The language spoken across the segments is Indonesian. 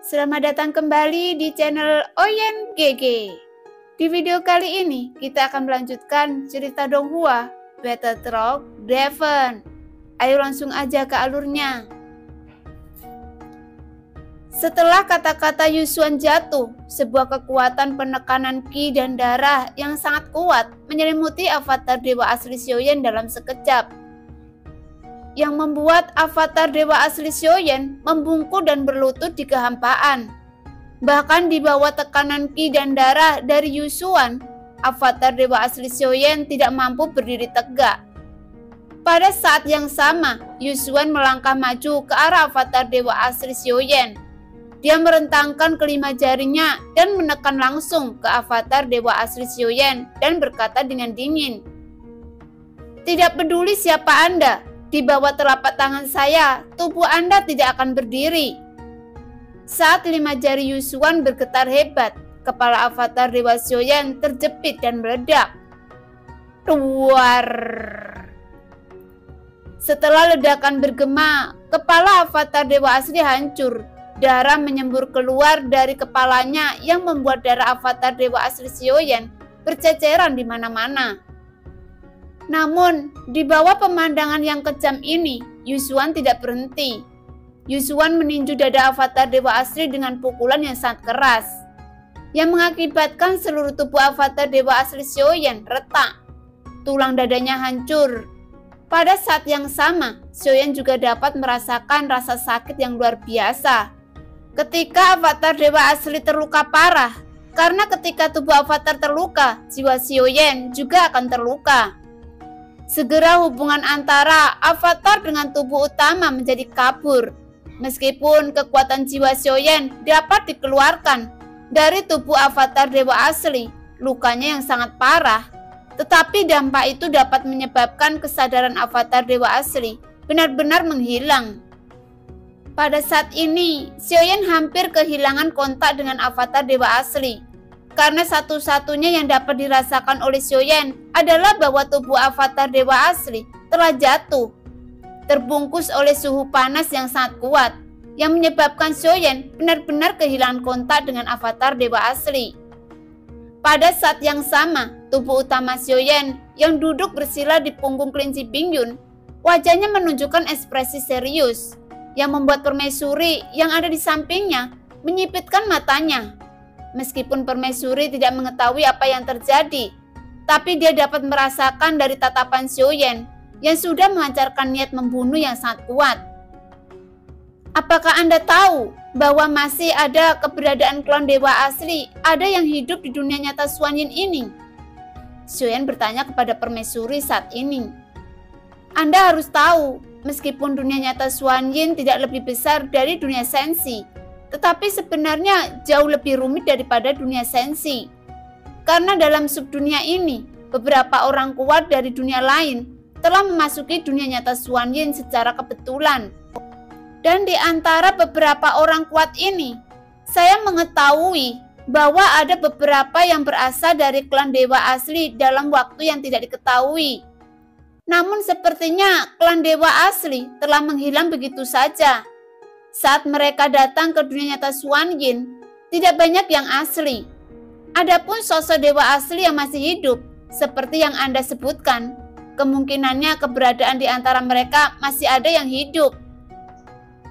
Selamat datang kembali di channel Oyen GG. Di video kali ini kita akan melanjutkan cerita Donghua Battle Rock Draven. Ayo langsung aja ke alurnya. Setelah kata-kata Yusuan jatuh, sebuah kekuatan penekanan ki dan darah yang sangat kuat menyelimuti avatar dewa asli Xiaoyan dalam sekejap, yang membuat avatar dewa asli Xiaoyan membungkuk dan berlutut di kehampaan. Bahkan di bawah tekanan ki dan darah dari Yusuan, avatar dewa asli Xiaoyan tidak mampu berdiri tegak. Pada saat yang sama, Yusuan melangkah maju ke arah avatar dewa asli Xiaoyan. Dia merentangkan kelima jarinya dan menekan langsung ke avatar dewa asli Xiaoyan dan berkata dengan dingin, "Tidak peduli siapa Anda, di bawah telapak tangan saya, tubuh Anda tidak akan berdiri." Saat 5 jari Yusuan bergetar hebat, kepala avatar dewa Xiaoyan terjepit dan meledak. Duar. Setelah ledakan bergema, kepala avatar dewa asli hancur. Darah menyembur keluar dari kepalanya yang membuat darah avatar dewa asli Xiaoyan berceceran di mana-mana. Namun, di bawah pemandangan yang kejam ini, Yusuan tidak berhenti. Yusuan meninju dada avatar dewa asli dengan pukulan yang sangat keras, yang mengakibatkan seluruh tubuh avatar dewa asli Xiaoyan retak. Tulang dadanya hancur. Pada saat yang sama, Xiaoyan juga dapat merasakan rasa sakit yang luar biasa ketika avatar dewa asli terluka parah, karena ketika tubuh avatar terluka, jiwa Xiaoyan juga akan terluka. Segera hubungan antara avatar dengan tubuh utama menjadi kabur. Meskipun kekuatan jiwa Xiaoyan dapat dikeluarkan dari tubuh avatar dewa asli, lukanya yang sangat parah, tetapi dampak itu dapat menyebabkan kesadaran avatar dewa asli benar-benar menghilang. Pada saat ini, Xiaoyan hampir kehilangan kontak dengan avatar dewa asli. Karena satu-satunya yang dapat dirasakan oleh Xiaoyan adalah bahwa tubuh avatar dewa asli telah jatuh, terbungkus oleh suhu panas yang sangat kuat, yang menyebabkan Xiaoyan benar-benar kehilangan kontak dengan avatar dewa asli. Pada saat yang sama, tubuh utama Xiaoyan yang duduk bersila di punggung kelinci Bingyun, wajahnya menunjukkan ekspresi serius, yang membuat permaisuri yang ada di sampingnya menyipitkan matanya. Meskipun permaisuri tidak mengetahui apa yang terjadi, tapi dia dapat merasakan dari tatapan Xiaoyan yang sudah memancarkan niat membunuh yang sangat kuat. Apakah Anda tahu bahwa masih ada keberadaan klon dewa asli, ada yang hidup di dunia nyata Xuanyin ini? Xiaoyan bertanya kepada permaisuri saat ini. Anda harus tahu, meskipun dunia nyata Xuanyin tidak lebih besar dari dunia sensi, tetapi sebenarnya jauh lebih rumit daripada dunia sensi. Karena dalam subdunia ini, beberapa orang kuat dari dunia lain telah memasuki dunia nyata Xuanyin secara kebetulan. Dan di antara beberapa orang kuat ini, saya mengetahui bahwa ada beberapa yang berasal dari klan dewa asli dalam waktu yang tidak diketahui. Namun sepertinya klan dewa asli telah menghilang begitu saja. Saat mereka datang ke dunia nyata Xuanyin, tidak banyak yang asli. Adapun sosok dewa asli yang masih hidup, seperti yang Anda sebutkan, kemungkinannya keberadaan di antara mereka masih ada yang hidup.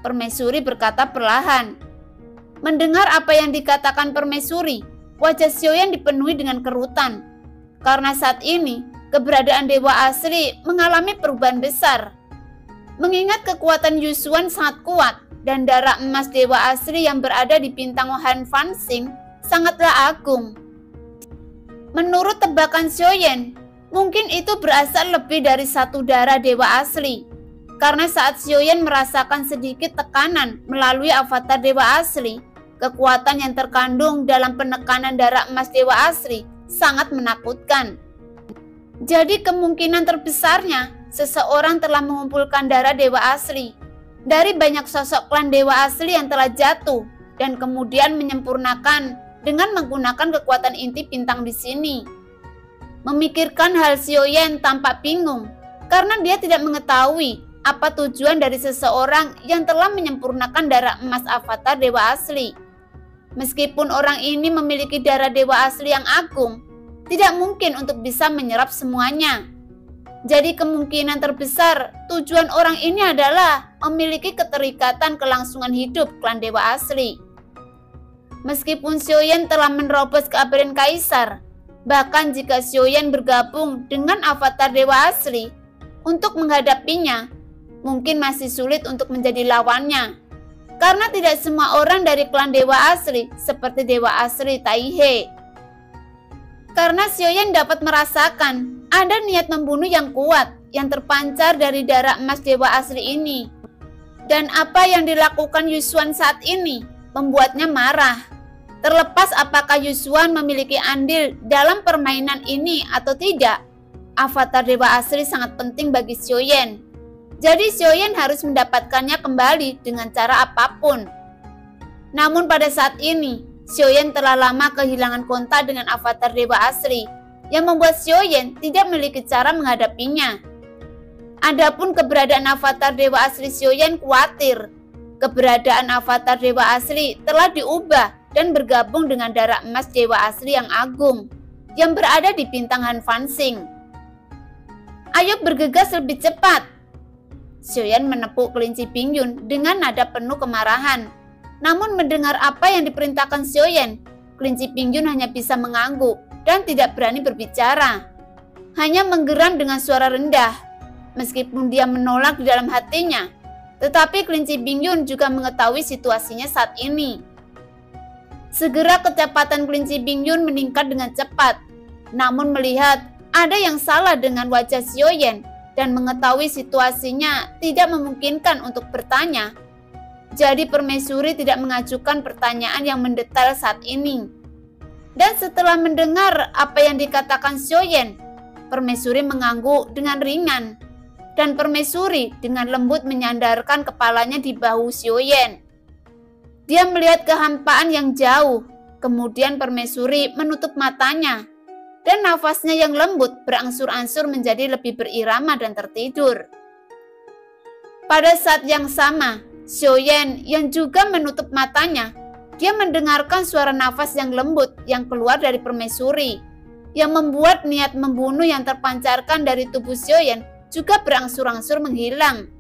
Permaisuri berkata perlahan. Mendengar apa yang dikatakan permaisuri, wajah Xiaoyan dipenuhi dengan kerutan. Karena saat ini, keberadaan dewa asli mengalami perubahan besar. Mengingat kekuatan Yusuan sangat kuat dan darah emas dewa asli yang berada di bintang Han Fanxing sangatlah agung. Menurut tebakan Xiaoyan, mungkin itu berasal lebih dari satu darah dewa asli. Karena saat Xiaoyan merasakan sedikit tekanan melalui avatar Dewa Asli, kekuatan yang terkandung dalam penekanan darah emas Dewa Asli sangat menakutkan. Jadi kemungkinan terbesarnya seseorang telah mengumpulkan darah Dewa Asli dari banyak sosok klan Dewa Asli yang telah jatuh dan kemudian menyempurnakan dengan menggunakan kekuatan inti bintang di sini. Memikirkan hal Xiaoyan tampak bingung karena dia tidak mengetahui apa tujuan dari seseorang yang telah menyempurnakan darah emas avatar Dewa Asli. Meskipun orang ini memiliki darah Dewa Asli yang agung, tidak mungkin untuk bisa menyerap semuanya. Jadi kemungkinan terbesar tujuan orang ini adalah memiliki keterikatan kelangsungan hidup klan Dewa Asli. Meskipun Xiaoyan telah menerobos keabadian Kaisar, bahkan jika Xiaoyan bergabung dengan avatar Dewa Asli untuk menghadapinya, mungkin masih sulit untuk menjadi lawannya. Karena tidak semua orang dari klan Dewa Asli seperti Dewa Asli Taihe. Karena Xiaoyan dapat merasakan ada niat membunuh yang kuat yang terpancar dari darah emas Dewa Asli ini. Dan apa yang dilakukan Yushuan saat ini membuatnya marah. Terlepas apakah Yushuan memiliki andil dalam permainan ini atau tidak, avatar Dewa Asli sangat penting bagi Xiaoyan. Jadi Xiaoyan harus mendapatkannya kembali dengan cara apapun. Namun pada saat ini, Xiaoyan telah lama kehilangan kontak dengan avatar Dewa Asli, yang membuat Xiaoyan tidak memiliki cara menghadapinya. Adapun keberadaan avatar Dewa Asli Xiaoyan khawatir. Keberadaan avatar Dewa Asli telah diubah dan bergabung dengan darah emas Dewa Asli yang agung, yang berada di bintang Han Fanxing. Ayo bergegas lebih cepat. Xiaoyan menepuk kelinci Bingyun dengan nada penuh kemarahan. Namun mendengar apa yang diperintahkan Xiaoyan, kelinci Bingyun hanya bisa mengangguk dan tidak berani berbicara. Hanya menggeram dengan suara rendah. Meskipun dia menolak di dalam hatinya, tetapi kelinci Bingyun juga mengetahui situasinya saat ini. Segera kecepatan kelinci Bingyun meningkat dengan cepat. Namun melihat ada yang salah dengan wajah Xiaoyan dan mengetahui situasinya tidak memungkinkan untuk bertanya, jadi permaisuri tidak mengajukan pertanyaan yang mendetail saat ini. Dan setelah mendengar apa yang dikatakan Xiaoyan, permaisuri mengangguk dengan ringan, dan permaisuri dengan lembut menyandarkan kepalanya di bahu Xiaoyan. Dia melihat kehampaan yang jauh, kemudian permaisuri menutup matanya, dan nafasnya yang lembut berangsur-angsur menjadi lebih berirama dan tertidur. Pada saat yang sama, Xiaoyan yang juga menutup matanya, dia mendengarkan suara nafas yang lembut yang keluar dari permaisuri, yang membuat niat membunuh yang terpancarkan dari tubuh Xiaoyan juga berangsur-angsur menghilang.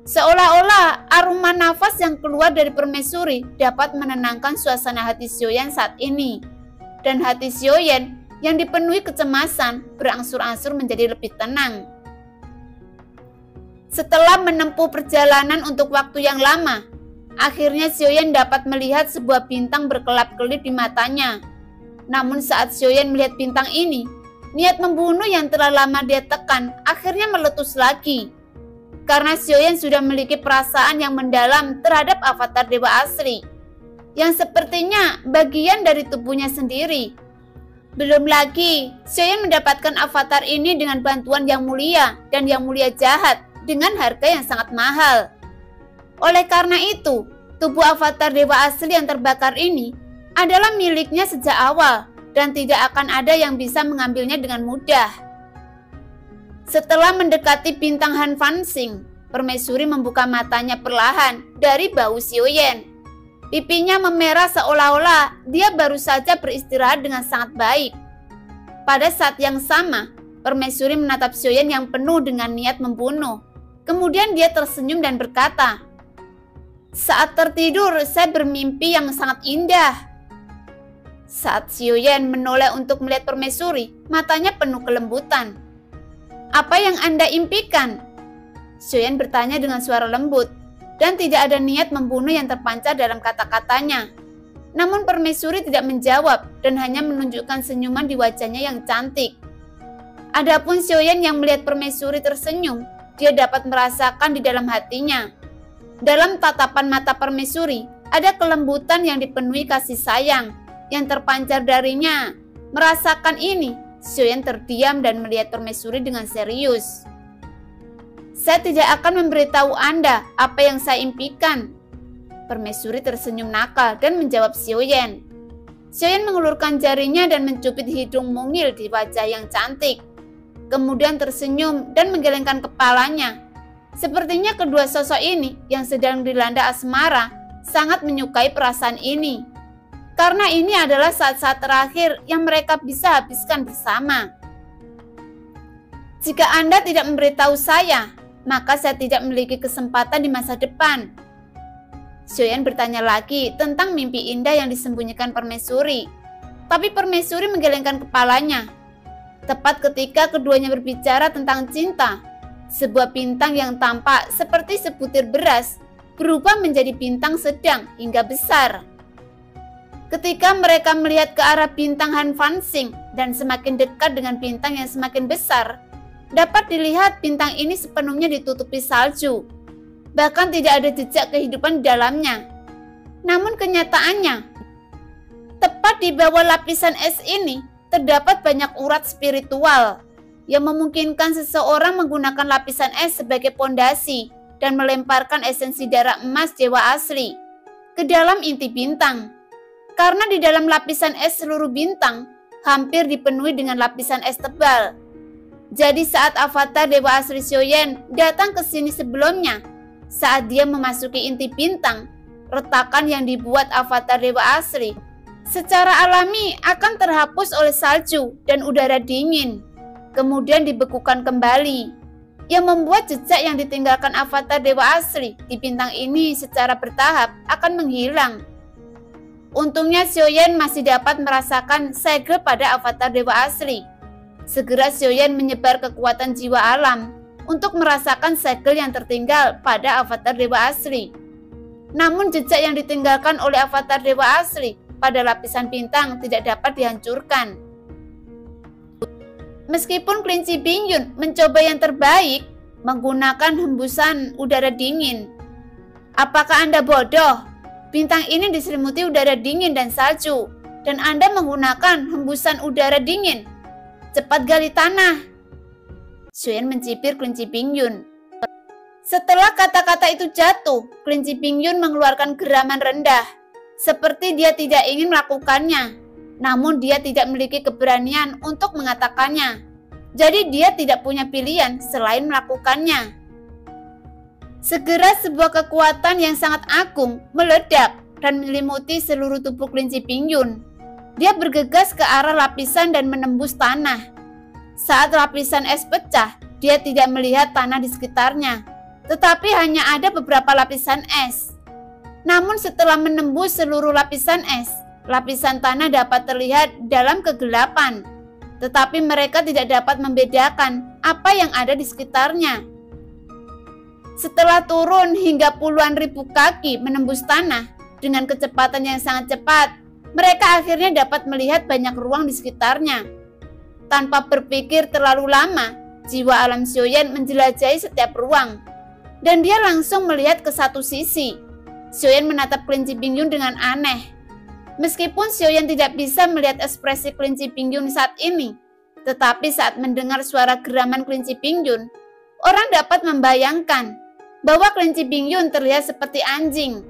Seolah-olah aroma nafas yang keluar dari permaisuri dapat menenangkan suasana hati Xiaoyan saat ini. Dan hati Xiaoyan yang dipenuhi kecemasan berangsur-angsur menjadi lebih tenang. Setelah menempuh perjalanan untuk waktu yang lama, akhirnya Xiaoyan dapat melihat sebuah bintang berkelap-kelip di matanya. Namun saat Xiaoyan melihat bintang ini, niat membunuh yang telah lama dia tekan akhirnya meletus lagi. Karena Xiaoyan sudah memiliki perasaan yang mendalam terhadap avatar Dewa Asli, yang sepertinya bagian dari tubuhnya sendiri. Belum lagi, Xiaoyan mendapatkan avatar ini dengan bantuan Yang Mulia dan Yang Mulia Jahat dengan harga yang sangat mahal. Oleh karena itu, tubuh avatar Dewa Asli yang terbakar ini adalah miliknya sejak awal dan tidak akan ada yang bisa mengambilnya dengan mudah. Setelah mendekati bintang Han Fanxing, permaisuri membuka matanya perlahan dari bahu Xiaoyan. Pipinya memerah seolah-olah dia baru saja beristirahat dengan sangat baik. Pada saat yang sama, permaisuri menatap Xiaoyan yang penuh dengan niat membunuh. Kemudian dia tersenyum dan berkata, "Saat tertidur, saya bermimpi yang sangat indah." Saat Xiaoyan menoleh untuk melihat permaisuri, matanya penuh kelembutan. "Apa yang Anda impikan?" Xiaoyan bertanya dengan suara lembut. Dan tidak ada niat membunuh yang terpancar dalam kata-katanya. Namun permaisuri tidak menjawab dan hanya menunjukkan senyuman di wajahnya yang cantik. Adapun Xiaoyan yang melihat permaisuri tersenyum dia dapat merasakan di dalam hatinya. Dalam tatapan mata permaisuri, ada kelembutan yang dipenuhi kasih sayang yang terpancar darinya. Merasakan ini, Xiaoyan terdiam dan melihat permaisuri dengan serius. "Saya tidak akan memberitahu Anda apa yang saya impikan." Permaisuri tersenyum nakal dan menjawab Xiaoyan. Xiaoyan mengulurkan jarinya dan mencubit hidung mungil di wajah yang cantik. Kemudian tersenyum dan menggelengkan kepalanya. Sepertinya kedua sosok ini yang sedang dilanda asmara sangat menyukai perasaan ini. Karena ini adalah saat-saat terakhir yang mereka bisa habiskan bersama. "Jika Anda tidak memberitahu saya, maka saya tidak memiliki kesempatan di masa depan." Xiaoyan bertanya lagi tentang mimpi indah yang disembunyikan permaisuri. Tapi permaisuri menggelengkan kepalanya. Tepat ketika keduanya berbicara tentang cinta, sebuah bintang yang tampak seperti sebutir beras berubah menjadi bintang sedang hingga besar. Ketika mereka melihat ke arah bintang Han Fanxing dan semakin dekat dengan bintang yang semakin besar, dapat dilihat bintang ini sepenuhnya ditutupi salju. Bahkan tidak ada jejak kehidupan di dalamnya. Namun kenyataannya, tepat di bawah lapisan es ini terdapat banyak urat spiritual yang memungkinkan seseorang menggunakan lapisan es sebagai pondasi dan melemparkan esensi darah emas dewa asli ke dalam inti bintang. Karena di dalam lapisan es seluruh bintang hampir dipenuhi dengan lapisan es tebal. Jadi saat avatar dewa asli Xiaoyan datang ke sini sebelumnya, saat dia memasuki inti bintang, retakan yang dibuat avatar dewa asli secara alami akan terhapus oleh salju dan udara dingin, kemudian dibekukan kembali, yang membuat jejak yang ditinggalkan avatar dewa asli di bintang ini secara bertahap akan menghilang. Untungnya Xiaoyan masih dapat merasakan segel pada avatar dewa asli. Segera Xiaoyan menyebar kekuatan jiwa alam untuk merasakan segel yang tertinggal pada avatar dewa asli. Namun jejak yang ditinggalkan oleh avatar dewa asli pada lapisan bintang tidak dapat dihancurkan. Meskipun kelinci Bingyun mencoba yang terbaik menggunakan hembusan udara dingin. Apakah Anda bodoh? Bintang ini diselimuti udara dingin dan salju, dan Anda menggunakan hembusan udara dingin. Cepat gali tanah. Xiaoyan mencibir kelinci Bingyun. Setelah kata-kata itu jatuh, kelinci Bingyun mengeluarkan geraman rendah, seperti dia tidak ingin melakukannya. Namun dia tidak memiliki keberanian untuk mengatakannya. Jadi dia tidak punya pilihan selain melakukannya. Segera sebuah kekuatan yang sangat agung meledak dan menyelimuti seluruh tubuh kelinci Bingyun. Dia bergegas ke arah lapisan dan menembus tanah. Saat lapisan es pecah, dia tidak melihat tanah di sekitarnya, tetapi hanya ada beberapa lapisan es. Namun setelah menembus seluruh lapisan es, lapisan tanah dapat terlihat dalam kegelapan, tetapi mereka tidak dapat membedakan apa yang ada di sekitarnya. Setelah turun hingga puluhan ribu kaki menembus tanah dengan kecepatan yang sangat cepat, mereka akhirnya dapat melihat banyak ruang di sekitarnya. Tanpa berpikir terlalu lama, jiwa alam Xiaoyan menjelajahi setiap ruang, dan dia langsung melihat ke satu sisi. Xiaoyan menatap kelinci Bingyun dengan aneh. Meskipun Xiaoyan tidak bisa melihat ekspresi kelinci Bingyun saat ini, tetapi saat mendengar suara geraman kelinci Bingyun, orang dapat membayangkan bahwa kelinci Bingyun terlihat seperti anjing.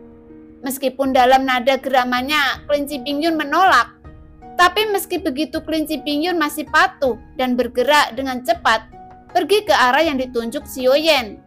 Meskipun dalam nada geramannya kelinci Bingyun menolak, tapi meski begitu kelinci Bingyun masih patuh dan bergerak dengan cepat pergi ke arah yang ditunjuk Xiaoyan.